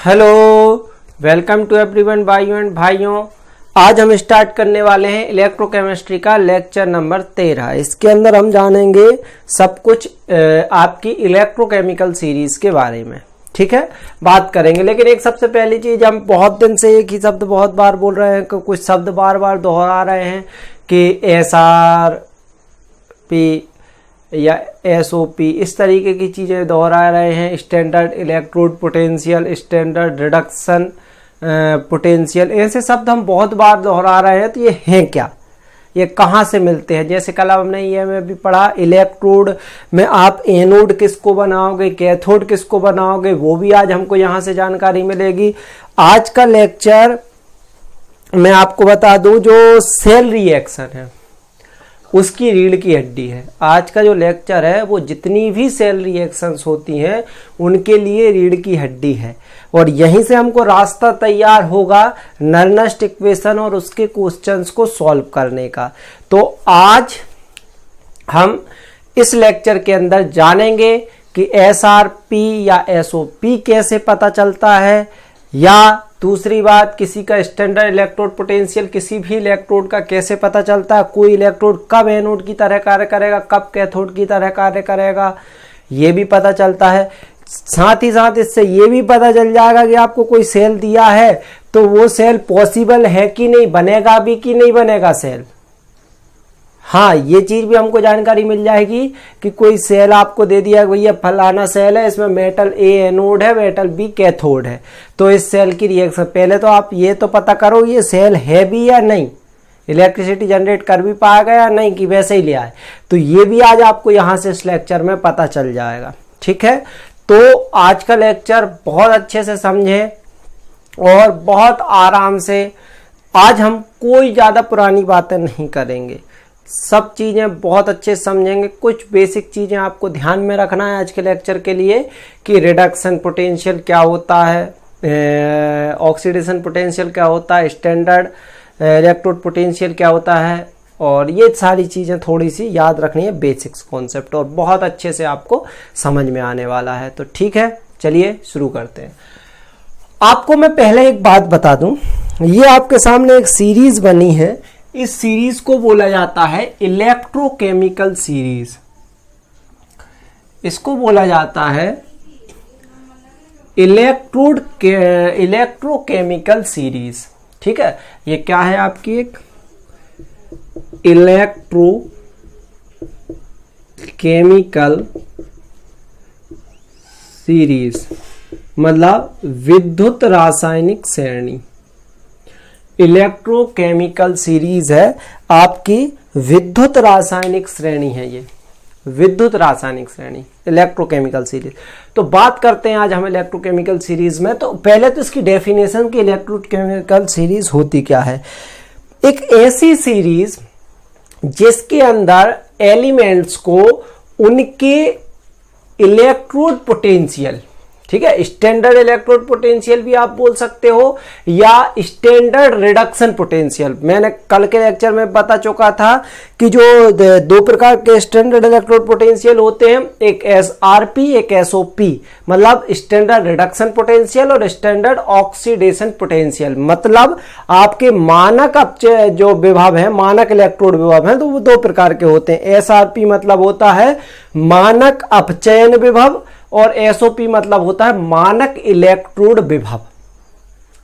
Hello, welcome to everyone भाइयों and भाइयों। आज हम स्टार्ट करने वाले हैं इलेक्ट्रोकेमिस्ट्री का लेक्चर नंबर 13। इसके अंदर हम जानेंगे सब कुछ आपकी इलेक्ट्रोकेमिकल सीरीज के बारे में। ठीक है, बात करेंगे। लेकिन एक सबसे पहली चीज, हम बहुत दिन से एक ही शब्द बहुत बार बोल रहे हैं, कुछ शब्द बार बार दोहरा रहे हैं कि SRP या SOP, इस तरीके की चीज़ें दोहरा रहे हैं। Standard electrode potential, standard reduction potential, ऐसे शब्द हम बहुत बार दोहरा रहे हैं। तो ये हैं क्या, ये कहाँ से मिलते हैं? जैसे कल हमने ये में भी पढ़ा, इलेक्ट्रोड में आप एनोड किसको बनाओगे, कैथोड किसको बनाओगे, वो भी आज हमको यहाँ से जानकारी मिलेगी। आज का लेक्चर मैं आपको बता दूं, जो सेल रिएक्शन है उसकी रीढ़ की हड्डी है। आज का जो लेक्चर है वो जितनी भी सेल रिएक्शंस होती हैं उनके लिए रीढ़ की हड्डी है, और यहीं से हमको रास्ता तैयार होगा नर्नस्ट इक्वेशन और उसके क्वेश्चंस को सॉल्व करने का। तो आज हम इस लेक्चर के अंदर जानेंगे कि SRP या SOP कैसे पता चलता है, या दूसरी बात, किसी का स्टैंडर्ड इलेक्ट्रोड पोटेंशियल किसी भी इलेक्ट्रोड का कैसे पता चलता है, कोई इलेक्ट्रोड कब एनोड की तरह कार्य करेगा, कब कैथोड की तरह कार्य करेगा, ये भी पता चलता है। साथ ही साथ इससे ये भी पता चल जाएगा कि आपको कोई सेल दिया है तो वो सेल पॉसिबल है कि नहीं, बनेगा भी कि नहीं बनेगा सेल। हाँ, ये चीज भी हमको जानकारी मिल जाएगी कि कोई सेल आपको दे दिया, भैया फलाना सेल है, इसमें मेटल A एनोड है, मेटल B कैथोड है, तो इस सेल की रिएक्शन, पहले तो आप ये तो पता करो ये सेल है भी या नहीं, इलेक्ट्रिसिटी जनरेट कर भी पाएगा या नहीं, कि वैसे ही लिया है। तो ये भी आज आपको यहाँ से इस लेक्चर में पता चल जाएगा। ठीक है, तो आज का लेक्चर बहुत अच्छे से समझे और बहुत आराम से। आज हम कोई ज्यादा पुरानी बातें नहीं करेंगे, सब चीजें बहुत अच्छे समझेंगे। कुछ बेसिक चीजें आपको ध्यान में रखना है आज के लेक्चर के लिए, कि रिडक्शन पोटेंशियल क्या होता है, ऑक्सीडेशन पोटेंशियल क्या होता है, स्टैंडर्ड इलेक्ट्रोड पोटेंशियल क्या होता है, और ये सारी चीजें थोड़ी सी याद रखनी है, बेसिक्स कॉन्सेप्ट, और बहुत अच्छे से आपको समझ में आने वाला है। तो ठीक है, चलिए शुरू करते हैं। आपको मैं पहले एक बात बता दूं, ये आपके सामने एक सीरीज बनी है, इस सीरीज को बोला जाता है इलेक्ट्रोकेमिकल सीरीज। इसको बोला जाता है इलेक्ट्रोकेमिकल सीरीज। ठीक है, ये क्या है आपकी एक इलेक्ट्रोकेमिकल सीरीज, मतलब विद्युत रासायनिक श्रेणी। इलेक्ट्रोकेमिकल सीरीज है आपकी विद्युत रासायनिक श्रेणी है, ये विद्युत रासायनिक श्रेणी इलेक्ट्रोकेमिकल सीरीज। तो बात करते हैं आज हम इलेक्ट्रोकेमिकल सीरीज में। तो पहले तो इसकी डेफिनेशन की इलेक्ट्रोकेमिकल सीरीज होती क्या है। एक ऐसी सीरीज जिसके अंदर एलिमेंट्स को उनके इलेक्ट्रोड पोटेंशियल, ठीक है, स्टैंडर्ड इलेक्ट्रोड पोटेंशियल भी आप बोल सकते हो, या स्टैंडर्ड रिडक्शन पोटेंशियल। मैंने कल के लेक्चर में बता चुका था कि जो दो प्रकार के स्टैंडर्ड इलेक्ट्रोड पोटेंशियल होते हैं, एक SRP एक SOP, मतलब स्टैंडर्ड रिडक्शन पोटेंशियल और स्टैंडर्ड ऑक्सीडेशन पोटेंशियल। मतलब आपके मानक जो विभव है, मानक इलेक्ट्रोड विभव है, तो वो दो प्रकार के होते हैं। SRP मतलब होता है मानक अपचयन विभव, और SOP मतलब होता है मानक इलेक्ट्रोड विभव।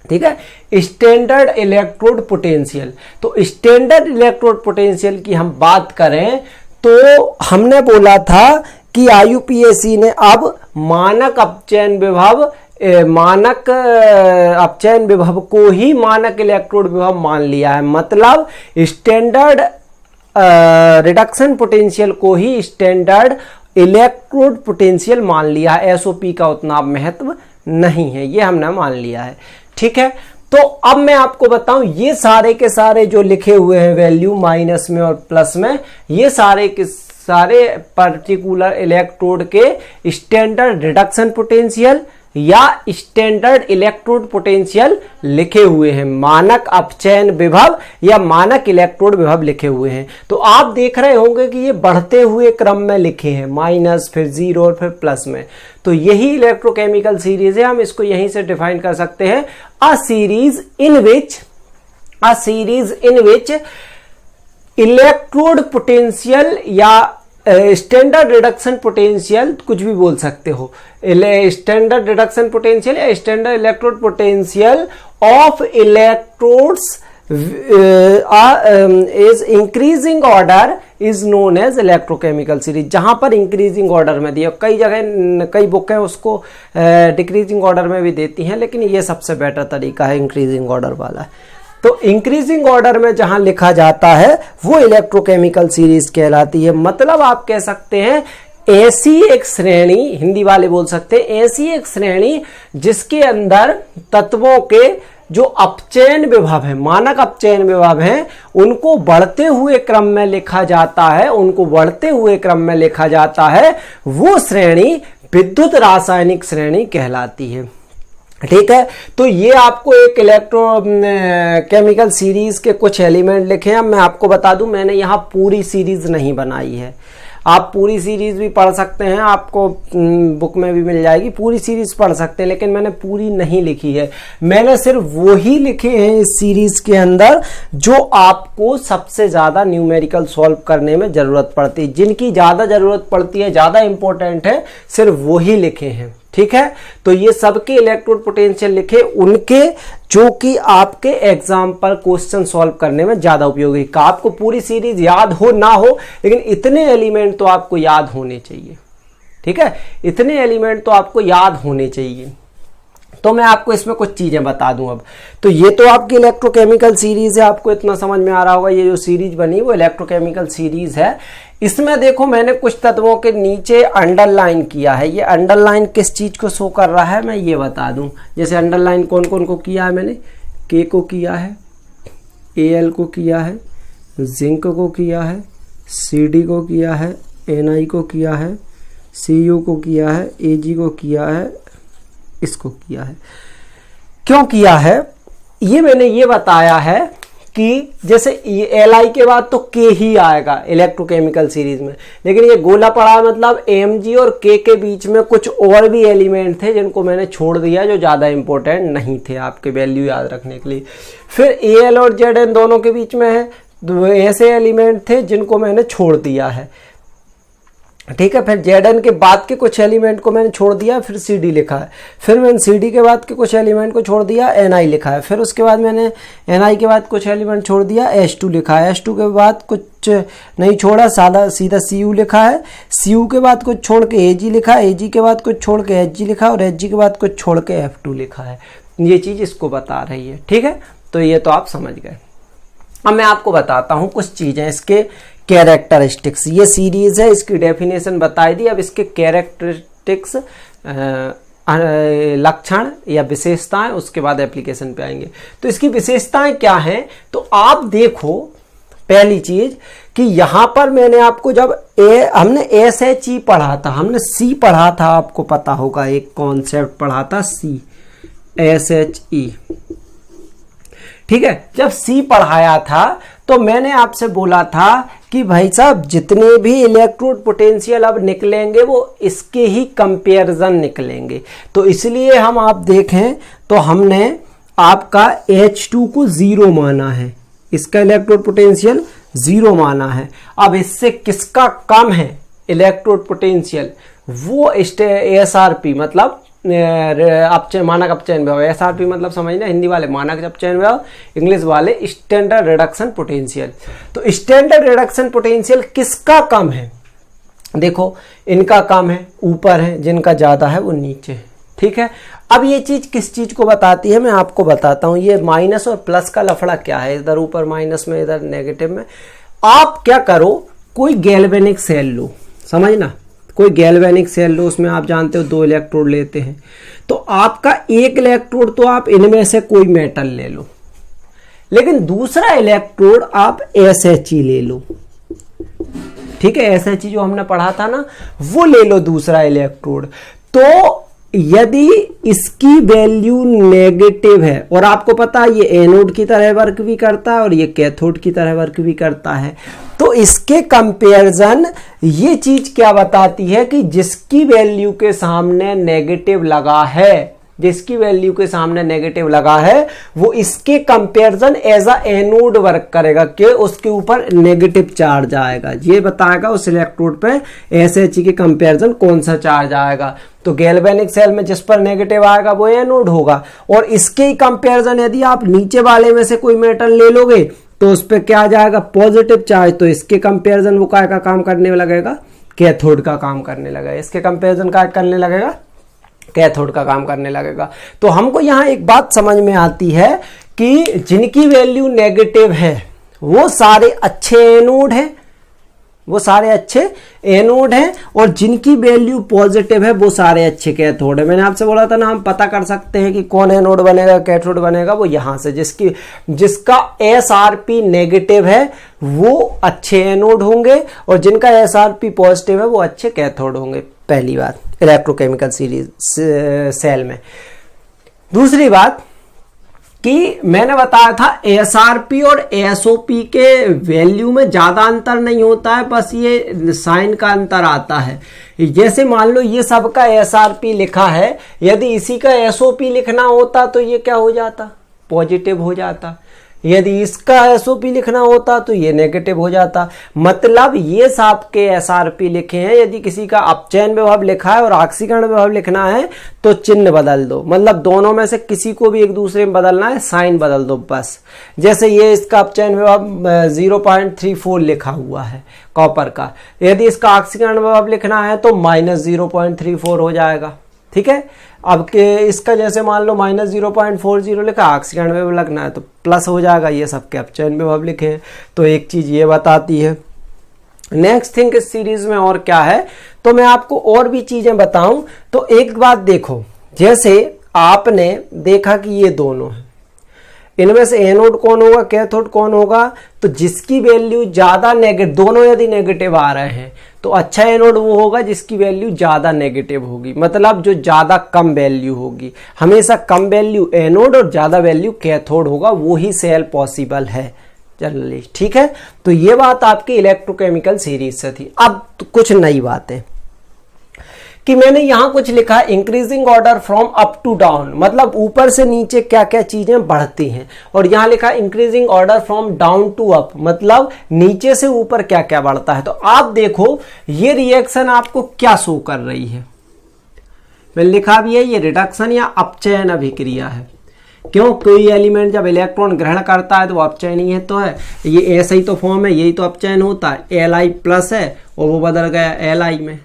ठीक है, स्टैंडर्ड इलेक्ट्रोड पोटेंशियल। तो स्टैंडर्ड इलेक्ट्रोड पोटेंशियल की हम बात करें तो हमने बोला था कि IUPAC ने अब मानक अपचयन विभव को ही मानक इलेक्ट्रोड विभव मान लिया है। मतलब स्टैंडर्ड रिडक्शन पोटेंशियल को ही स्टैंडर्ड इलेक्ट्रोड पोटेंशियल मान लिया है, SOP का उतना महत्व नहीं है, ये हमने मान लिया है। ठीक है, तो अब मैं आपको बताऊं, ये सारे के सारे जो लिखे हुए हैं वैल्यू माइनस में और प्लस में, ये सारे के सारे पर्टिकुलर इलेक्ट्रोड के स्टैंडर्ड रिडक्शन पोटेंशियल, या स्टैंडर्ड इलेक्ट्रोड पोटेंशियल लिखे हुए हैं, मानक अपचयन विभव या मानक इलेक्ट्रोड विभव लिखे हुए हैं। तो आप देख रहे होंगे कि ये बढ़ते हुए क्रम में लिखे हैं, माइनस फिर जीरो और फिर प्लस में। तो यही इलेक्ट्रोकेमिकल सीरीज है, हम इसको यहीं से डिफाइन कर सकते हैं, a series in which electrode potential या स्टैंडर्ड रिडक्शन पोटेंशियल, कुछ भी बोल सकते हो, स्टैंडर्ड रिडक्शन पोटेंशियल या standard electrode potential of electrodes is increasing order is known as electrochemical series. जहां पर इंक्रीजिंग ऑर्डर में दिया, कई जगह कई बुकें उसको डिक्रीजिंग ऑर्डर में भी देती हैं, लेकिन ये सबसे बेटर तरीका है इंक्रीजिंग ऑर्डर वाला। तो इंक्रीजिंग ऑर्डर में जहां लिखा जाता है वो इलेक्ट्रोकेमिकल सीरीज कहलाती है। मतलब आप कह सकते हैं ऐसी एक श्रेणी, हिंदी वाले बोल सकते हैं, ऐसी एक श्रेणी जिसके अंदर तत्वों के जो अपचयन विभव है, मानक अपचयन विभव है, उनको बढ़ते हुए क्रम में लिखा जाता है, वो श्रेणी विद्युत रासायनिक श्रेणी कहलाती है। ठीक है, तो ये आपको एक इलेक्ट्रोकेमिकल सीरीज के कुछ एलिमेंट लिखे हैं। मैं आपको बता दूं, मैंने यहाँ पूरी सीरीज नहीं बनाई है, आप पूरी सीरीज भी पढ़ सकते हैं, आपको बुक में भी मिल जाएगी, पूरी सीरीज पढ़ सकते हैं, लेकिन मैंने पूरी नहीं लिखी है। मैंने सिर्फ वही लिखे हैं इस सीरीज के अंदर जो आपको सबसे ज्यादा न्यूमेरिकल सॉल्व करने में जरूरत पड़ती है, जिनकी ज्यादा जरूरत पड़ती है, ज्यादा इंपॉर्टेंट है, सिर्फ वही लिखे हैं। ठीक है, तो ये सबके इलेक्ट्रोड पोटेंशियल लिखे, उनके जो कि आपके एग्जाम पर क्वेश्चन सॉल्व करने में ज्यादा उपयोगी। आपको पूरी सीरीज याद हो ना हो, लेकिन इतने एलिमेंट तो आपको याद होने चाहिए। ठीक है, इतने एलिमेंट तो आपको याद होने चाहिए। तो मैं आपको इसमें कुछ चीजें बता दूं अब। तो ये तो आपकी इलेक्ट्रोकेमिकल सीरीज है, आपको इतना समझ में आ रहा होगा, ये जो सीरीज बनी वो इलेक्ट्रोकेमिकल सीरीज है। इसमें देखो मैंने कुछ तत्वों के नीचे अंडरलाइन किया है। ये अंडरलाइन किस चीज को शो कर रहा है मैं ये बता दूं। जैसे अंडरलाइन कौन कौन को किया है मैंने, के को किया है, एल को किया है, जिंक को किया है, सीडी को किया है, एनआई को किया है, सीयू को किया है, एजी को किया है, इसको किया है। क्यों किया है ये मैंने ये बताया है कि जैसे एल आई के बाद तो के ही आएगा इलेक्ट्रोकेमिकल सीरीज में, लेकिन ये गोला पड़ा मतलब एम जी और के बीच में कुछ और भी एलिमेंट थे जिनको मैंने छोड़ दिया, जो ज्यादा इंपॉर्टेंट नहीं थे आपके वैल्यू याद रखने के लिए। फिर ए एल और जेड एन दोनों के बीच में है, तो ऐसे एलिमेंट थे जिनको मैंने छोड़ दिया है। ठीक है, फिर जेड के बाद के कुछ एलिमेंट को मैंने छोड़ दिया, फिर सी डी लिखा है। फिर मैंने सी डी के बाद के कुछ एलिमेंट को छोड़ दिया, एन आई लिखा है। फिर उसके बाद मैंने एन आई के बाद कुछ एलिमेंट छोड़ दिया, एच टू लिखा है। एच टू के बाद कुछ नहीं छोड़ा, सीधा सी यू लिखा है। सी यू के बाद कुछ छोड़ के ए जी लिखा है, ए जी के बाद कुछ छोड़ के एच जी लिखा है, और एच जी के बाद कुछ छोड़ के एफ टू लिखा है। ये चीज इसको बता रही है। ठीक है, तो ये तो आप समझ गए। अब मैं आपको बताता हूं कुछ चीजें इसके कैरेक्टरिस्टिक्स। ये सीरीज है, इसकी डेफिनेशन बताई दी, अब इसके कैरेक्टरिस्टिक्स लक्षण या विशेषताएं, उसके बाद एप्लीकेशन पे आएंगे। तो इसकी विशेषताएं क्या हैं, तो आप देखो पहली चीज कि यहां पर मैंने आपको जब हमने एस एच ई पढ़ा था, हमने सी पढ़ा था, आपको पता होगा एक कॉन्सेप्ट पढ़ा था सी एस एच ई। ठीक है, जब सी पढ़ाया था तो मैंने आपसे बोला था कि भाई साहब जितने भी इलेक्ट्रोड पोटेंशियल अब निकलेंगे वो इसके ही कंपैरिजन निकलेंगे। तो इसलिए हम आप देखें तो हमने आपका H2 को 0 माना है, इसका इलेक्ट्रोड पोटेंशियल 0 माना है। अब इससे किसका कम है इलेक्ट्रोड पोटेंशियल, वो SRP मतलब मानक अपचयन विभव। एसआरपी मतलब समझना, हिंदी वाले मानक अपचयन विभव, इंग्लिश वाले स्टैंडर्ड रिडक्शन पोटेंशियल। तो स्टैंडर्ड रिडक्शन पोटेंशियल किसका कम है, देखो इनका कम है, ऊपर है, जिनका ज्यादा है वो नीचे है। ठीक है, अब ये चीज किस चीज को बताती है मैं आपको बताता हूं। ये माइनस और प्लस का लफड़ा क्या है, इधर ऊपर माइनस में इधर नेगेटिव में। आप क्या करो, कोई गैल्वेनिक सेल लो, समझना, कोई गैल्वेनिक सेल लो, उसमें आप जानते हो 2 इलेक्ट्रोड लेते हैं। तो आपका एक इलेक्ट्रोड तो आप इनमें से कोई मेटल ले लो, लेकिन दूसरा इलेक्ट्रोड आप SHE ले लो। ठीक है, SHE जो हमने पढ़ा था ना, वो ले लो दूसरा इलेक्ट्रोड। तो यदि इसकी वैल्यू नेगेटिव है, और आपको पता है ये एनोड की तरह वर्क भी करता है और ये कैथोड की तरह वर्क भी करता है, तो इसके कंपैरिजन ये चीज क्या बताती है कि जिसकी वैल्यू के सामने नेगेटिव लगा है, जिसकी वैल्यू के सामने नेगेटिव लगा है, वो इसके comparison as a anode work करेगा कि उसके ऊपर नेगेटिव चार्ज आएगा। ये बताएगा उस इलेक्ट्रोड पे SHE के कंपैरिजन कौन सा चार्ज आएगा। तो गैल्वेनिक सेल में जिस पर नेगेटिव आएगा वो एनोड होगा, और इसके ही कंपैरिजन यदि आप नीचे वाले में से कोई मेटल ले लोगे तो उस पर क्या आ जाएगा, पॉजिटिव चार्ज, तो इसके कंपैरिजन वो काय का काम करने लगेगा, कैथोड का काम करने लगेगा। इसके कंपैरिजन क्या करने लगेगा, कैथोड का काम करने लगेगा। तो हमको यहां एक बात समझ में आती है कि जिनकी वैल्यू नेगेटिव है वो सारे अच्छे एनोड हैं, वो सारे अच्छे एनोड हैं, और जिनकी वैल्यू पॉजिटिव है वो सारे अच्छे कैथोड है। मैंने आपसे बोला था ना, हम पता कर सकते हैं कि कौन एनोड बनेगा कैथोड बनेगा, वो यहां से जिसका SRP नेगेटिव है वो अच्छे एनोड होंगे, और जिनका SRP पॉजिटिव है वो अच्छे कैथोड होंगे। पहली बात इलेक्ट्रोकेमिकल सीरीज सेल में। दूसरी बात कि मैंने बताया था SRP और SOP के वैल्यू में ज्यादा अंतर नहीं होता है, बस ये साइन का अंतर आता है। जैसे मान लो ये सबका SRP लिखा है, यदि इसी का SOP लिखना होता तो ये क्या हो जाता, पॉजिटिव हो जाता। यदि इसका SOP लिखना होता तो ये नेगेटिव हो जाता। मतलब ये सबके SRP लिखे हैं, यदि किसी का अपचयन विभव लिखा है और ऑक्सीकरण विभव लिखना है तो चिन्ह बदल दो, मतलब दोनों में से किसी को भी एक दूसरे में बदलना है, साइन बदल दो बस। जैसे ये इसका अपचयन विभव 0.34 लिखा हुआ है कॉपर का, यदि इसका ऑक्सीकरण विभव लिखना है तो -0.34 हो जाएगा। ठीक है, अब के इसका जैसे मान लो -0.40 लिखा, ऑक्सीकरण विभव लगना है तो प्लस हो जाएगा। ये सबके अपचयन विभव लिखे हैं, तो एक चीज ये बताती है। नेक्स्ट थिंग इस सीरीज में और क्या है, तो मैं आपको और भी चीजें बताऊं। तो एक बात देखो, जैसे आपने देखा कि ये दोनों है, इनमें से एनोड कौन होगा, कैथोड कौन होगा, तो जिसकी वैल्यू ज्यादा नेगेटिव, दोनों यदि नेगेटिव आ रहे हैं तो अच्छा एनोड वो होगा जिसकी वैल्यू ज्यादा नेगेटिव होगी, मतलब जो ज्यादा कम वैल्यू होगी। हमेशा कम वैल्यू एनोड और ज्यादा वैल्यू कैथोड होगा, वो ही सेल पॉसिबल है जनरली। ठीक है, तो ये बात आपकी इलेक्ट्रोकेमिकल सीरीज से थी। अब तो कुछ नई बातें कि मैंने यहां कुछ लिखा, increasing order from up to down, मतलब ऊपर से नीचे क्या क्या चीजें बढ़ती हैं, और यहां लिखा increasing order from down to up, मतलब नीचे से ऊपर क्या क्या बढ़ता है। तो आप देखो ये रिएक्शन आपको क्या शो कर रही है, मैंने लिखा भी है ये रिडक्शन या अपचयन अभिक्रिया है। क्यों, कोई एलिमेंट जब इलेक्ट्रॉन ग्रहण करता है तो वो अपचयन ही है, तो है ये ऐसा ही तो फॉर्म है, यही तो अपचयन होता है। Li प्लस है और वो बदल गया Li में,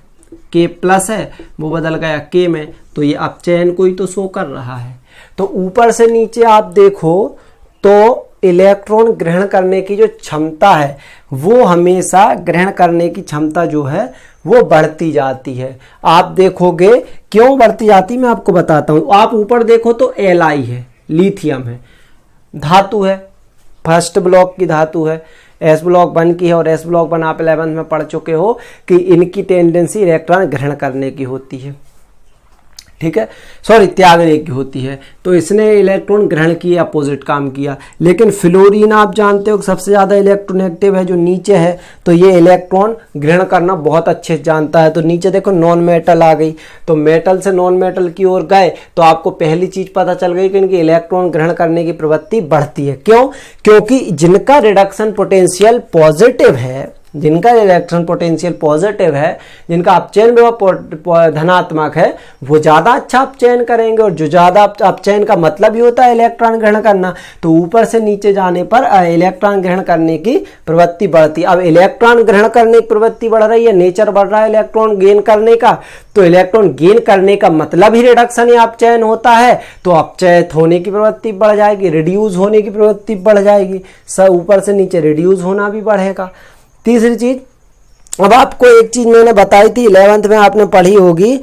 K प्लस है वो बदल गया K में, तो ये अपचयन को ही तो शो कर रहा है। तो ऊपर से नीचे आप देखो तो इलेक्ट्रॉन ग्रहण करने की जो क्षमता है वो हमेशा ग्रहण करने की क्षमता जो है वो बढ़ती जाती है। आप देखोगे क्यों बढ़ती जाती, मैं आपको बताता हूं। आप ऊपर देखो तो Li है, लिथियम है, धातु है, फर्स्ट ब्लॉक की धातु है, S ब्लॉक 1 की है, और S ब्लॉक 1 आप 11th में पढ़ चुके हो कि इनकी टेंडेंसी इलेक्ट्रॉन ग्रहण करने की होती है, ठीक है, सॉरी त्यागने की होती है। तो इसने इलेक्ट्रॉन ग्रहण किए, अपोजिट काम किया। लेकिन फ्लोरीन आप जानते हो सबसे ज्यादा इलेक्ट्रोनेगेटिव है, जो नीचे है, तो ये इलेक्ट्रॉन ग्रहण करना बहुत अच्छे से जानता है। तो नीचे देखो नॉन मेटल आ गई, तो मेटल से नॉन मेटल की ओर गए तो आपको पहली चीज पता चल गई कि इनकी इलेक्ट्रॉन ग्रहण करने की प्रवृत्ति बढ़ती है। क्यों, क्योंकि जिनका रिडक्शन पोटेंशियल पॉजिटिव है, जिनका इलेक्ट्रॉन पोटेंशियल पॉजिटिव है, जिनका अपचयन विभव धनात्मक है, वो ज्यादा अच्छा अपचयन करेंगे, और जो ज्यादा अपचयन का मतलब ही होता है इलेक्ट्रॉन ग्रहण करना, तो ऊपर से नीचे जाने पर इलेक्ट्रॉन ग्रहण करने की प्रवृत्ति बढ़ती। अब इलेक्ट्रॉन ग्रहण करने की प्रवृत्ति बढ़ रही है, नेचर बढ़ रहा है इलेक्ट्रॉन गेन करने का, तो इलेक्ट्रॉन गेन करने का मतलब ही रिडक्शन या अपचयन होता है, तो अपचयित होने की प्रवृत्ति बढ़ जाएगी, रिड्यूस होने की प्रवृत्ति बढ़ जाएगी, सब ऊपर से नीचे रिड्यूस होना भी बढ़ेगा। तीसरी चीज, अब आपको एक चीज मैंने बताई थी 11th में आपने पढ़ी होगी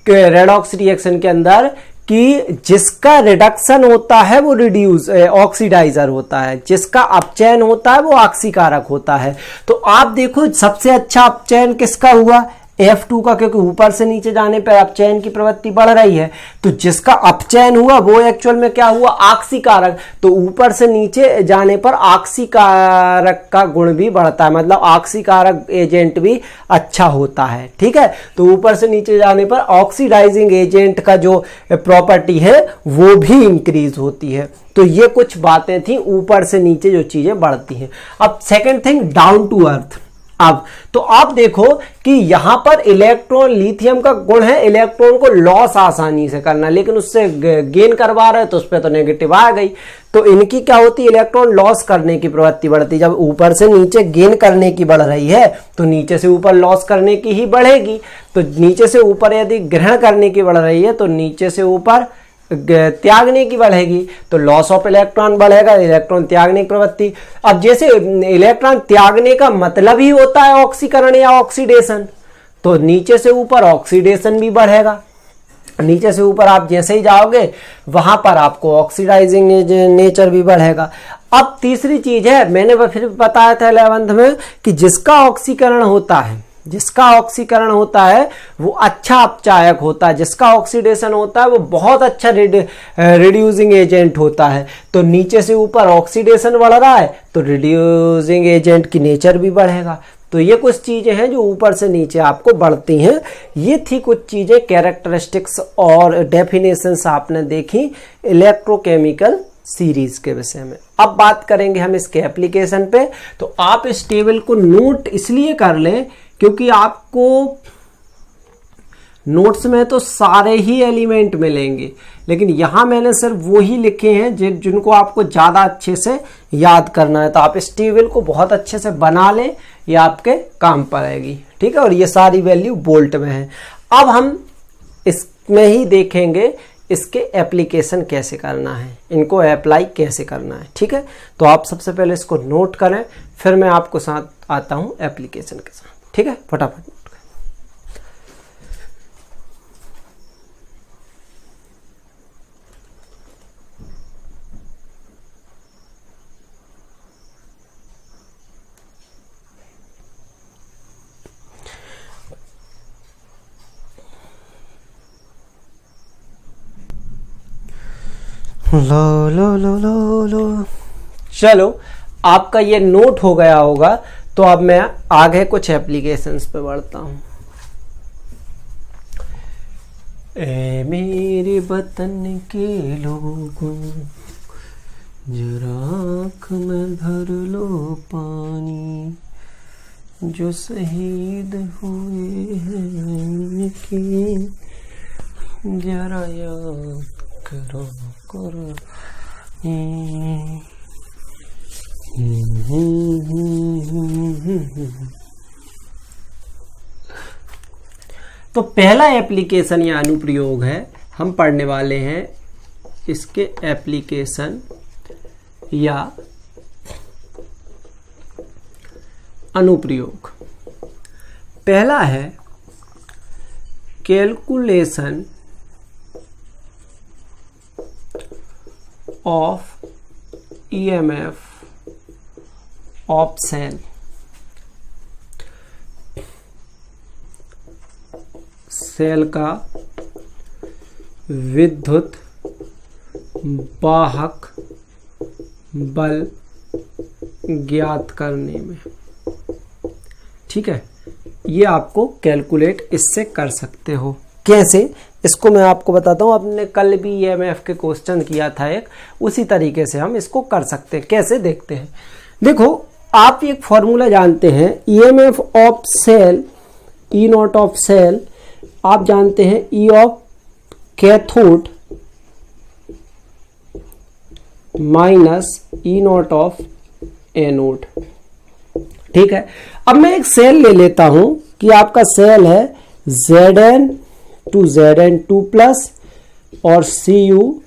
कि रेडॉक्स रिएक्शन के अंदर कि जिसका रिडक्शन होता है वो रिड्यूस ऑक्सीडाइजर होता है, जिसका अपचयन होता है वो ऑक्सीकारक होता है। तो आप देखो सबसे अच्छा अपचयन किसका हुआ, F2 का, क्योंकि ऊपर से नीचे जाने पर अपचयन की प्रवृत्ति बढ़ रही है, तो जिसका अपचयन हुआ वो एक्चुअल में क्या हुआ, ऑक्सीकारक। तो ऊपर से नीचे जाने पर ऑक्सीकारक का गुण भी बढ़ता है, मतलब ऑक्सीकारक एजेंट भी अच्छा होता है। ठीक है, तो ऊपर से नीचे जाने पर ऑक्सीडाइजिंग एजेंट का जो प्रॉपर्टी है वो भी इंक्रीज होती है। तो ये कुछ बातें थी ऊपर से नीचे जो चीजें बढ़ती हैं। अब second thing, down to earth. अब तो आप देखो कि यहां पर इलेक्ट्रॉन, लिथियम का गुण है इलेक्ट्रॉन को लॉस आसानी से करना, लेकिन उससे गेन करवा रहे तो उस पर तो नेगेटिव आ गई। तो इनकी क्या होती है, इलेक्ट्रॉन लॉस करने की प्रवृत्ति बढ़ती। जब ऊपर से नीचे गेन करने की बढ़ रही है तो नीचे से ऊपर लॉस करने की ही बढ़ेगी। तो नीचे से ऊपर यदि ग्रहण करने की बढ़ रही है तो नीचे से ऊपर त्यागने की बढ़ेगी, तो लॉस ऑफ इलेक्ट्रॉन बढ़ेगा, इलेक्ट्रॉन त्यागने की प्रवृत्ति। अब जैसे इलेक्ट्रॉन त्यागने का मतलब ही होता है ऑक्सीकरण या ऑक्सीडेशन, तो नीचे से ऊपर ऑक्सीडेशन भी बढ़ेगा। नीचे से ऊपर आप जैसे ही जाओगे वहां पर आपको ऑक्सीडाइजिंग नेचर भी बढ़ेगा। अब तीसरी चीज है, मैंने फिर बताया था 11th में कि जिसका ऑक्सीकरण होता है वो अच्छा अपचायक होता है, जिसका ऑक्सीडेशन होता है वो बहुत अच्छा रिड्यूसिंग एजेंट होता है। तो नीचे से ऊपर ऑक्सीडेशन बढ़ रहा है तो रिड्यूसिंग एजेंट की नेचर भी बढ़ेगा। तो ये कुछ चीजें हैं जो ऊपर से नीचे आपको बढ़ती हैं। ये थी कुछ चीजें, कैरेक्टरिस्टिक्स और डेफिनेशंस आपने देखी इलेक्ट्रोकेमिकल सीरीज के विषय में। अब बात करेंगे हम इसके एप्लीकेशन पे। तो आप इस टेबल को नोट इसलिए कर लें क्योंकि आपको नोट्स में तो सारे ही एलिमेंट मिलेंगे, लेकिन यहां मैंने सिर्फ वो ही लिखे हैं जिनको आपको ज्यादा अच्छे से याद करना है। तो आप इस टेबल को बहुत अच्छे से बना लें, ये आपके काम पर आएगी। ठीक है, और ये सारी वैल्यू बोल्ट में है। अब हम इसमें ही देखेंगे इसके एप्लीकेशन कैसे करना है, इनको अप्लाई कैसे करना है। ठीक है, तो आप सबसे पहले इसको नोट करें, फिर मैं आपको साथ आता हूं एप्लीकेशन के साथ। ठीक है, फटाफट नोट करें। लो लो लो लो लो, चलो आपका ये नोट हो गया होगा। तो अब मैं आगे कुछ एप्लीकेशंस पे बढ़ता हूं। ए मेरे वतन के लोगों जरा आँख में भर लो पानी, जो शहीद हुए हैं कि जरा याद करो करो। तो पहला एप्लीकेशन या अनुप्रयोग है, हम पढ़ने वाले हैं इसके एप्लीकेशन या अनुप्रयोग। पहला है calculation of EMF of cell. Cell का विद्युत वाहक बल ज्ञात करने में। ठीक है, ये आपको कैलकुलेट इससे कर सकते हो। कैसे, इसको मैं आपको बताता हूँ। आपने कल भी EMF के क्वेश्चन किया था एक, उसी तरीके से हम इसको कर सकते हैं। कैसे, देखते हैं। देखो, आप एक फॉर्मूला जानते हैं, EMF of cell, E naught of cell आप जानते हैं, E of cathode minus E naught of anode. ठीक है, अब मैं एक सेल ले लेता हूं कि आपका सेल है Zn2 प्लस और Cu2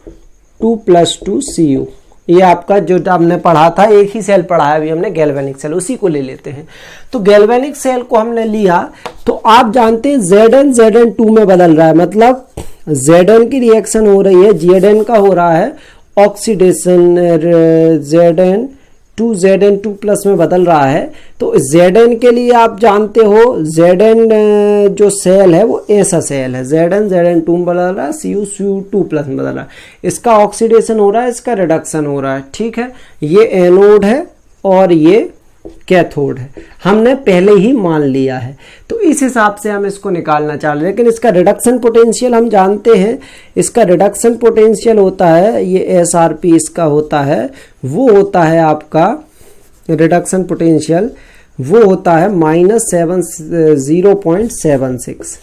Cu। ये आपका जो हमने पढ़ा था, एक ही सेल पढ़ा है अभी हमने, गैल्वेनिक सेल, उसी को ले लेते हैं। तो गैल्वेनिक सेल को हमने लिया, तो आप जानते हैं Zn2 में बदल रहा है, मतलब Zn की रिएक्शन हो रही है, Zn का हो रहा है ऑक्सीडेशन, Zn 2Zn2 प्लस में बदल रहा है। तो Zn के लिए आप जानते हो Zn जो सेल है वो ऐसा सेल है, Zn2 में बदल रहा है, Cu2 प्लस में बदल रहा है। इसका ऑक्सीडेशन हो रहा है, इसका रिडक्शन हो रहा है, ठीक है। ये एनोड है और ये कैथोड है, हमने पहले ही मान लिया है। तो इस हिसाब से हम इसको निकालना चाह रहे हैं, लेकिन इसका रिडक्शन पोटेंशियल हम जानते हैं। इसका रिडक्शन पोटेंशियल होता है, ये SRP इसका होता है, वो होता है आपका रिडक्शन पोटेंशियल, वो होता है -0.76,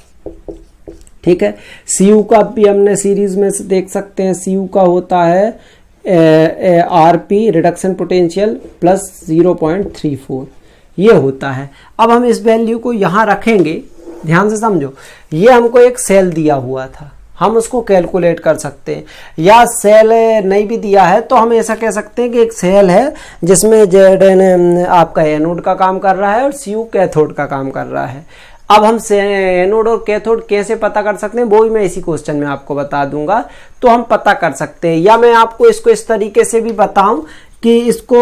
ठीक है। Cu का भी हमने सीरीज में से देख सकते हैं, Cu का होता है RP रिडक्शन पोटेंशियल प्लस 0.34, ये होता है। अब हम इस वैल्यू को यहाँ रखेंगे, ध्यान से समझो। ये हमको एक सेल दिया हुआ था, हम उसको कैलकुलेट कर सकते हैं, या सेल नहीं भी दिया है तो हम ऐसा कह सकते हैं कि एक सेल है जिसमें Zn आपका एनोड का काम कर रहा है और Cu कैथोड का काम कर रहा है। अब हम एनोड और कैथोड कैसे पता कर सकते हैं, वो भी मैं इसी क्वेश्चन में आपको बता दूंगा। तो हम पता कर सकते हैं, या मैं आपको इसको इस तरीके से भी बताऊं कि इसको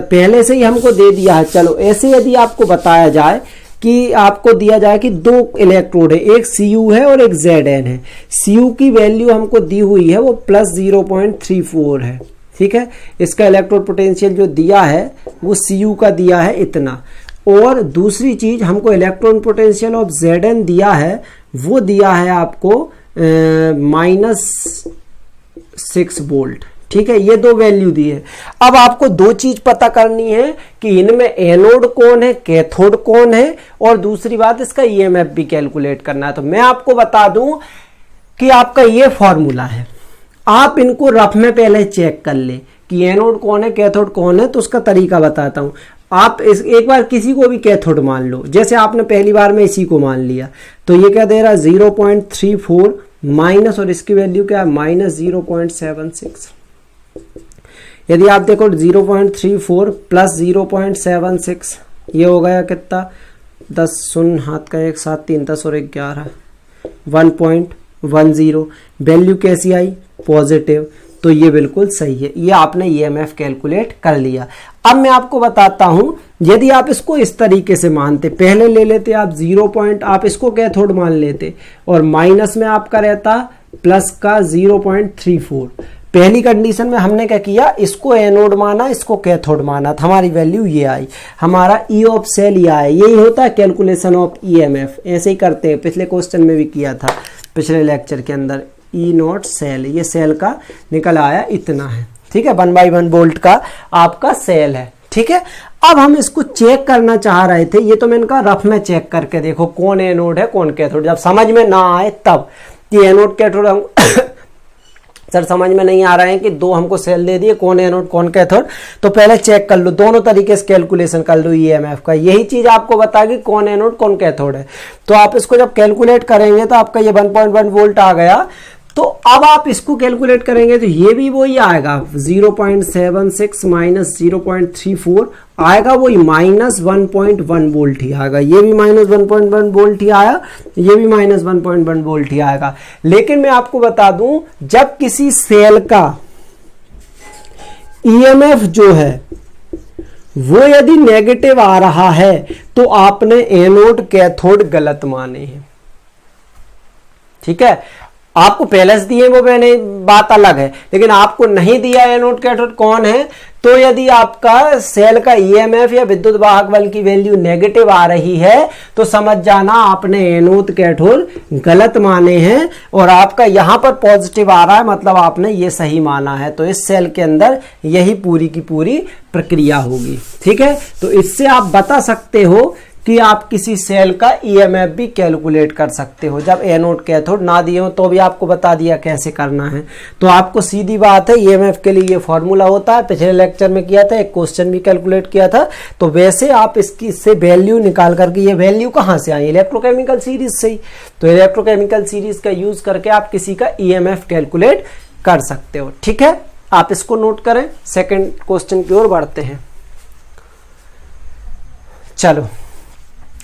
पहले से ही हमको दे दिया है। चलो ऐसे यदि आपको बताया जाए कि आपको दिया जाए कि दो इलेक्ट्रोड है, एक Cu है और एक Zn है। Cu की वैल्यू हमको दी हुई है वो प्लस 0.34 है, ठीक है। इसका इलेक्ट्रोड पोटेंशियल जो दिया है वो Cu का दिया है इतना, और दूसरी चीज हमको इलेक्ट्रॉन पोटेंशियल ऑफ Zn दिया है, वो दिया है आपको -6 वोल्ट, ठीक है। ये दो वैल्यू दी है। अब आपको दो चीज पता करनी है कि इनमें एनोड कौन है, कैथोड कौन है, और दूसरी बात इसका ईएमएफ भी कैलकुलेट करना है। तो मैं आपको बता दूं कि आपका ये फॉर्मूला है, आप इनको रफ में पहले चेक कर ले कि एनोड कौन है, कैथोड कौन है। तो उसका तरीका बताता हूं। आप एक बार किसी को भी कैथोड मान लो, जैसे आपने पहली बार में इसी को मान लिया, तो ये क्या दे रहा है 0.34 माइनस, और इसकी वैल्यू क्या है -0.76। यदि आप देखो 0.34 प्लस 0.76, ये हो गया कितना, 10 शून्य हाथ का 1 7 3 10 और 11 1.10। वैल्यू कैसी आई, पॉजिटिव, तो ये बिल्कुल सही है। ये आपने ईएमएफ कैलकुलेट कर लिया। अब मैं आपको बताता हूं, यदि आप इसको इस तरीके से मानते, पहले ले लेते आप 0. आप इसको कैथोड मान लेते और माइनस में आपका रहता प्लस का 0.34। पहली कंडीशन में हमने क्या किया, इसको एनोड माना, इसको कैथोड माना, तो हमारी वैल्यू ये आई, हमारा ई ऑफ सेल ये आया। यही होता है कैलकुलेशन ऑफ ईएमएफ, ऐसे ही करते हैं। पिछले क्वेश्चन में भी किया था, पिछले लेक्चर के अंदर। ई नॉट सेल, ये सेल का निकल आया इतना है, ठीक है। 1/1 वोल्ट का आपका सेल है, ठीक है। अब हम इसको चेक करना चाह रहे थे, ये तो मैंने कहा रफ में चेक करके देखो कौन एनोड है कौन कैथोड। जब समझ में ना आए तब कि एनोड कैथोड हम सर समझ में नहीं आ रहे हैं कि दो हमको सेल दे दिए, कौन एनोड कौन कैथोड, तो पहले चेक कर लो, दोनों तरीके से कैलकुलेशन कर लो ईएमएफ का। यही चीज आपको बताएगी कौन एनोड कौन कैथोड है। तो आप इसको जब कैलकुलेट करेंगे तो आपका ये 1.1 वोल्ट आ गया। तो अब आप इसको कैलकुलेट करेंगे तो ये भी वही आएगा, 0.76 माइनस 0.34 आएगा, वही -1.1 वोल्ट ही आएगा। ये भी -1.1 वोल्ट ही आया, ये भी -1.1 वोल्ट ही आएगा। लेकिन मैं आपको बता दूं, जब किसी सेल का ईएमएफ जो है वो यदि नेगेटिव आ रहा है तो आपने एनोड कैथोड गलत माने हैं, ठीक है। आपको पहले से दिए वो मैंने बात अलग है, लेकिन आपको नहीं दिया एनोड कैथोड कौन है, तो यदि आपका सेल का ईएमएफ या विद्युत वाहक बल की वैल्यू नेगेटिव आ रही है तो समझ जाना आपने एनोड कैथोड गलत माने हैं, और आपका यहां पर पॉजिटिव आ रहा है, मतलब आपने ये सही माना है। तो इस सेल के अंदर यही पूरी की पूरी प्रक्रिया होगी, ठीक है। तो इससे आप बता सकते हो कि आप किसी सेल का ईएमएफ भी कैलकुलेट कर सकते हो। जब एनोड कैथोड ना दिए हो तो भी आपको बता दिया कैसे करना है। तो आपको सीधी बात है, ईएमएफ के लिए ये फॉर्मूला होता है, पिछले लेक्चर में किया था, एक क्वेश्चन भी कैलकुलेट किया था। तो वैसे आप इससे वैल्यू निकाल करके, ये वैल्यू कहाँ से आई, इलेक्ट्रोकेमिकल सीरीज से ही। तो इलेक्ट्रोकेमिकल सीरीज का यूज करके आप किसी का ईएमएफ कैलकुलेट कर सकते हो, ठीक है। आप इसको नोट करें। सेकेंड क्वेश्चन की ओर बढ़ते हैं। चलो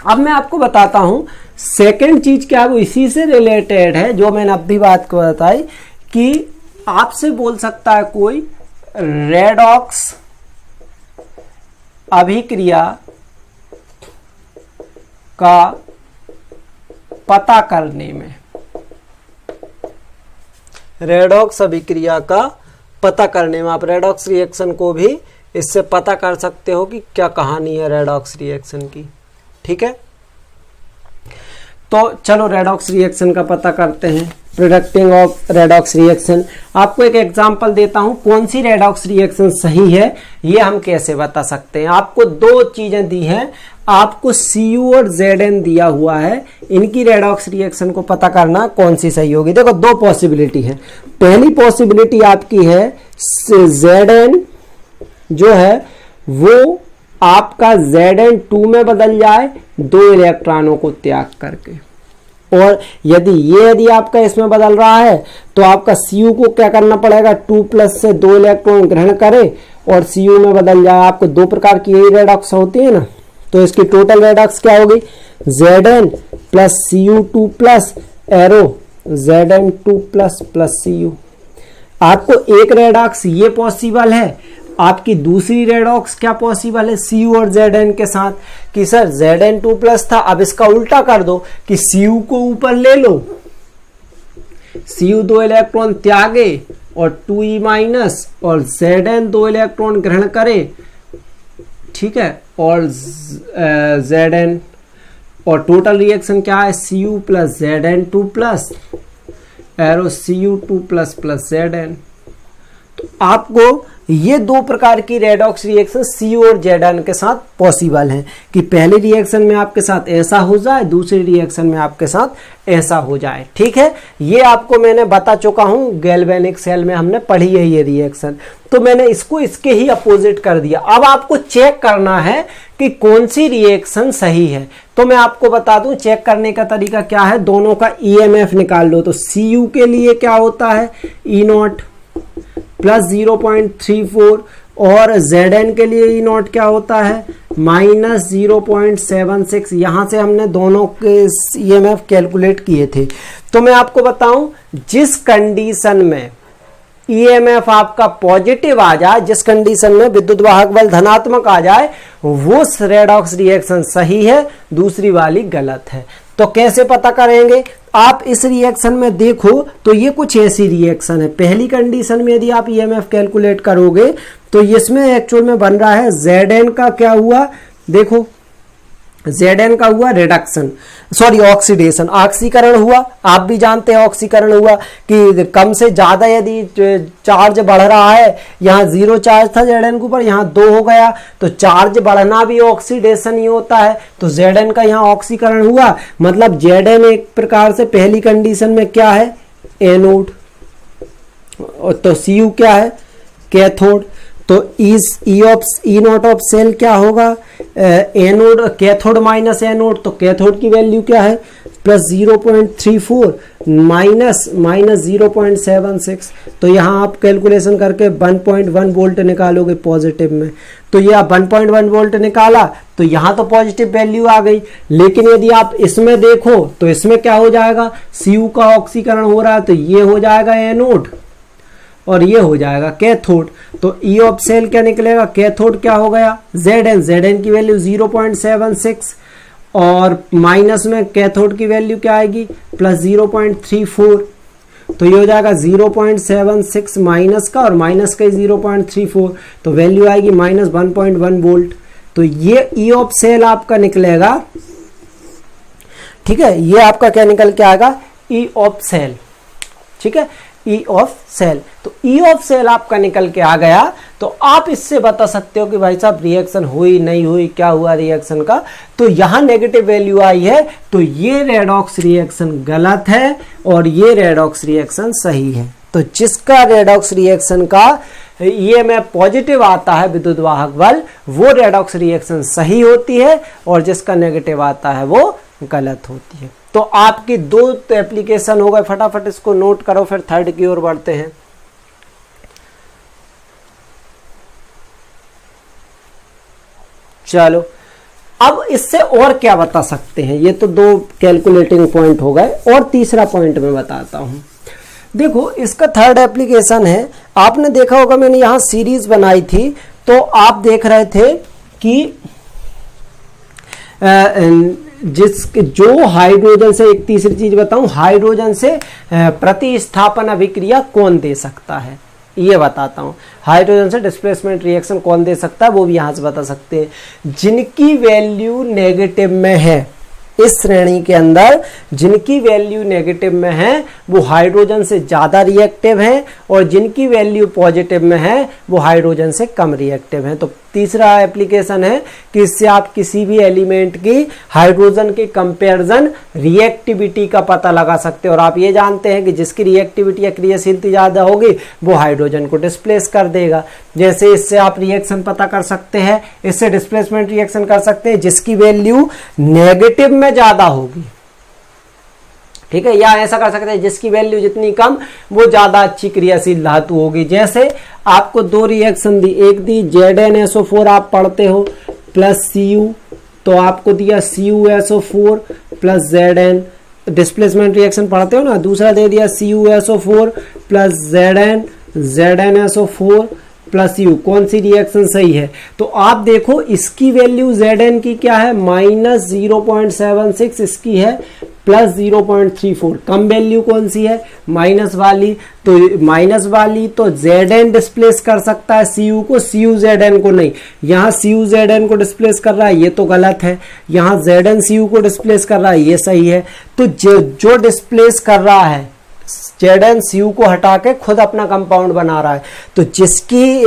अब मैं आपको बताता हूं सेकंड चीज क्या है, वो इसी से रिलेटेड है जो मैंने अभी बात को बताई कि आपसे बोल सकता है कोई रेडॉक्स अभिक्रिया का पता करने में, रेडॉक्स अभिक्रिया का पता करने में, आप रेडॉक्स रिएक्शन को भी इससे पता कर सकते हो कि क्या कहानी है रेडॉक्स रिएक्शन की। ठीक है, तो चलो रेडॉक्स रिएक्शन का पता करते हैं। प्रोडक्टिंग ऑफ रेडॉक्स रिएक्शन, आपको एक एग्जांपल देता हूं कौन सी रेडॉक्स रिएक्शन सही है ये हम कैसे बता सकते हैं। आपको दो चीजें दी हैं, आपको Cu और Zn दिया हुआ है, इनकी रेडॉक्स रिएक्शन को पता करना कौन सी सही होगी। देखो दो पॉसिबिलिटी है। पहली पॉसिबिलिटी आपकी है Zn जो है वो आपका Zn2 में बदल जाए 2 इलेक्ट्रॉनों को त्याग करके, और यदि आपका इसमें बदल रहा है तो आपका Cu को क्या करना पड़ेगा, 2+ से 2 इलेक्ट्रॉन ग्रहण करे और Cu में बदल जाए। आपको दो प्रकार की यही रेडॉक्स होती है ना, तो इसकी टोटल रेडॉक्स क्या होगी, Zn plus Cu2 plus arrow Zn2 plus Cu। आपको एक रेडॉक्स ये पॉसिबल है, आपकी दूसरी रेडॉक्स क्या पॉसिबल है Cu और Zn के साथ, कि सर Zn2 प्लस था, अब इसका उल्टा कर दो कि Cu को ऊपर ले लो, Cu 2 इलेक्ट्रॉन त्यागे और 2e माइनस, और Zn 2 इलेक्ट्रॉन ग्रहण करे। ठीक है, और Zn, और टोटल रिएक्शन क्या है, Cu plus Zn2 plus arrow Cu2 plus Zn। तो आपको ये दो प्रकार की रेडॉक्स रिएक्शन Cu और Zn के साथ पॉसिबल है, कि पहले रिएक्शन में आपके साथ ऐसा हो जाए, दूसरी रिएक्शन में आपके साथ ऐसा हो जाए। ठीक है, ये आपको मैंने बता चुका हूं, गैल्वेनिक सेल में हमने पढ़ी है ये रिएक्शन, तो मैंने इसको इसके ही अपोजिट कर दिया। अब आपको चेक करना है कि कौन सी रिएक्शन सही है। तो मैं आपको बता दूं चेक करने का तरीका क्या है, दोनों का EMF निकाल लो। तो Cu के लिए क्या होता है, E0 प्लस 0.34, और Zn के लिए E0 क्या होता है, माइनस 0.76। यहां से हमने दोनों के EMF कैलकुलेट किए थे। तो मैं आपको बताऊं, जिस कंडीशन में EMF आपका पॉजिटिव आ जाए, जिस कंडीशन में विद्युत वाहक बल धनात्मक आ जाए, वो रेडॉक्स रिएक्शन सही है, दूसरी वाली गलत है। तो कैसे पता करेंगे, आप इस रिएक्शन में देखो तो ये कुछ ऐसी रिएक्शन है। पहली कंडीशन में यदि आप EMF कैलकुलेट करोगे तो इसमें एक्चुअल में बन रहा है Zn का क्या हुआ, देखो Zn का हुआ रिडक्शन, सॉरी ऑक्सीडेशन, ऑक्सीकरण हुआ। आप भी जानते हैं ऑक्सीकरण हुआ कि कम से ज्यादा यदि चार्ज बढ़ रहा है, यहाँ 0 चार्ज था Zn के ऊपर, यहाँ 2 हो गया, तो चार्ज बढ़ना भी ऑक्सीडेशन ही होता है। तो Zn का यहाँ ऑक्सीकरण हुआ, मतलब Zn एक प्रकार से पहली कंडीशन में क्या है, एनोड, तो Cu क्या है, कैथोड। तो E0 ऑफ सेल क्या होगा, एनोड, कैथोड माइनस एनोड, तो कैथोड की वैल्यू क्या है, प्लस 0.34 माइनस 0.76। तो यहाँ आप कैलकुलेशन करके 1.1 वोल्ट निकालोगे पॉजिटिव में। तो ये आप 1.1 वोल्ट निकाला तो यहाँ तो पॉजिटिव वैल्यू आ गई, लेकिन यदि आप इसमें देखो तो इसमें क्या हो जाएगा, Cu का ऑक्सीकरण हो रहा है, तो ये हो जाएगा एनोड और ये हो जाएगा कैथोड। तो E ऑफ सेल क्या निकलेगा, कैथोड क्या हो गया, Zn की वैल्यू 0.76, और माइनस में कैथोड की वैल्यू क्या आएगी, प्लस 0.34। तो ये हो जाएगा 0.76 माइनस का, और माइनस का 0.34, तो वैल्यू आएगी माइनस 1.1 वोल्ट। तो ये E ऑफ सेल आपका निकलेगा। ठीक है, ये आपका क्या निकल के आएगा, E ऑफ सेल। ठीक है, E ऑफ सेल। तो E ऑफ सेल आपका निकल के आ गया, तो आप इससे बता सकते हो कि भाई साहब रिएक्शन हुई नहीं हुई, क्या हुआ रिएक्शन का। तो यहां नेगेटिव वैल्यू आई है, तो ये रेडॉक्स रिएक्शन गलत है और ये रेडॉक्स रिएक्शन सही है। तो जिसका रेडॉक्स रिएक्शन का EMF पॉजिटिव आता है विद्युत वाहक बल, वो रेडॉक्स रिएक्शन सही होती है, और जिसका नेगेटिव आता है वो गलत होती है। तो आपकी दो एप्लीकेशन हो गए, फटाफट इसको नोट करो, फिर थर्ड की ओर बढ़ते हैं। चलो, अब इससे और क्या बता सकते हैं, ये तो दो कैलकुलेटिंग पॉइंट हो गए, और तीसरा पॉइंट मैं बताता हूं। देखो, इसका थर्ड एप्लीकेशन है, आपने देखा होगा मैंने यहां सीरीज बनाई थी, तो आप देख रहे थे कि जो हाइड्रोजन से, एक तीसरी चीज बताऊं, हाइड्रोजन से प्रतिस्थापन अभिक्रिया कौन दे सकता है, ये बताता हूं। हाइड्रोजन से डिस्प्लेसमेंट रिएक्शन कौन दे सकता है, वो भी यहां से बता सकते हैं। जिनकी वैल्यू नेगेटिव में है, इस श्रेणी के अंदर जिनकी वैल्यू नेगेटिव में है वो हाइड्रोजन से ज्यादा रिएक्टिव है, और जिनकी वैल्यू पॉजिटिव में है वो हाइड्रोजन से कम रिएक्टिव है। तो तीसरा एप्लीकेशन है कि इससे आप किसी भी एलिमेंट की हाइड्रोजन के कंपैरिजन रिएक्टिविटी का पता लगा सकते हो, और आप ये जानते हैं कि जिसकी रिएक्टिविटी या क्रियाशीलता ज्यादा होगी वो हाइड्रोजन को डिस्प्लेस कर देगा। जैसे इससे आप रिएक्शन पता कर सकते हैं, इससे डिस्प्लेसमेंट रिएक्शन कर सकते हैं जिसकी वैल्यू नेगेटिव में ज्यादा होगी, ठीक है, या ऐसा कर सकते हैं जिसकी वैल्यू जितनी कम वो ज्यादा अच्छी क्रियाशील धातु होगी। जैसे आपको दो रिएक्शन दी, एक दी ZnSO4 आप पढ़ते हो प्लस Cu, तो आपको दिया CuSO4 plus Zn, displacement reaction पढ़ते हो ना। दूसरा दे दिया CuSO4 plus ZnSO4 plus U, कौन सी रिएक्शन सही है? तो आप देखो इसकी वैल्यू Zn की क्या है, -0.76, इसकी है +0.34। कम वैल्यू कौन सी है, माइनस वाली। तो माइनस वाली तो Zn डिस्प्लेस कर सकता है Cu को, Cu Zn को नहीं। यहाँ Cu Zn को डिस्प्लेस कर रहा है, ये तो गलत है। यहाँ Zn Cu को डिस्प्लेस कर रहा है, ये सही है। तो जो डिस्प्लेस कर रहा है Zn Cu को हटा के खुद अपना कंपाउंड बना रहा है, तो जिसकी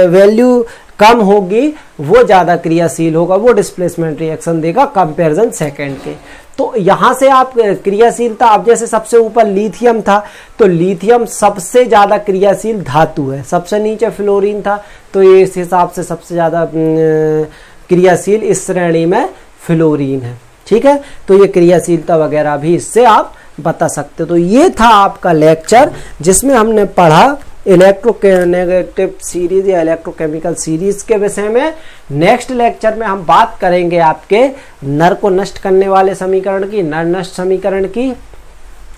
वैल्यू कम होगी वो ज्यादा क्रियाशील होगा, वो डिस्प्लेसमेंट रिएक्शन देगा कंपैरिजन सेकंड के। तो यहां से आप क्रियाशीलता, अब जैसे सबसे ऊपर लिथियम था, तो लिथियम सबसे ज्यादा क्रियाशील धातु है, सबसे नीचे फ्लोरीन था, तो ये इस हिसाब से सबसे ज्यादा क्रियाशील इस श्रेणी में फ्लोरीन है, ठीक है। तो ये क्रियाशीलता वगैरह भी इससे आप बता सकते हो। तो ये था आपका लेक्चर जिसमें हमने पढ़ा इलेक्ट्रोनेगेटिव सीरीज या इलेक्ट्रोकेमिकल सीरीज के विषय में। नेक्स्ट लेक्चर में हम बात करेंगे आपके नर को नष्ट करने वाले समीकरण की, नर नष्ट समीकरण की,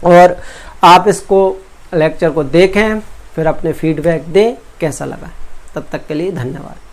और आप इसको लेक्चर को देखें, फिर अपने फीडबैक दें कैसा लगा। तब तक के लिए धन्यवाद।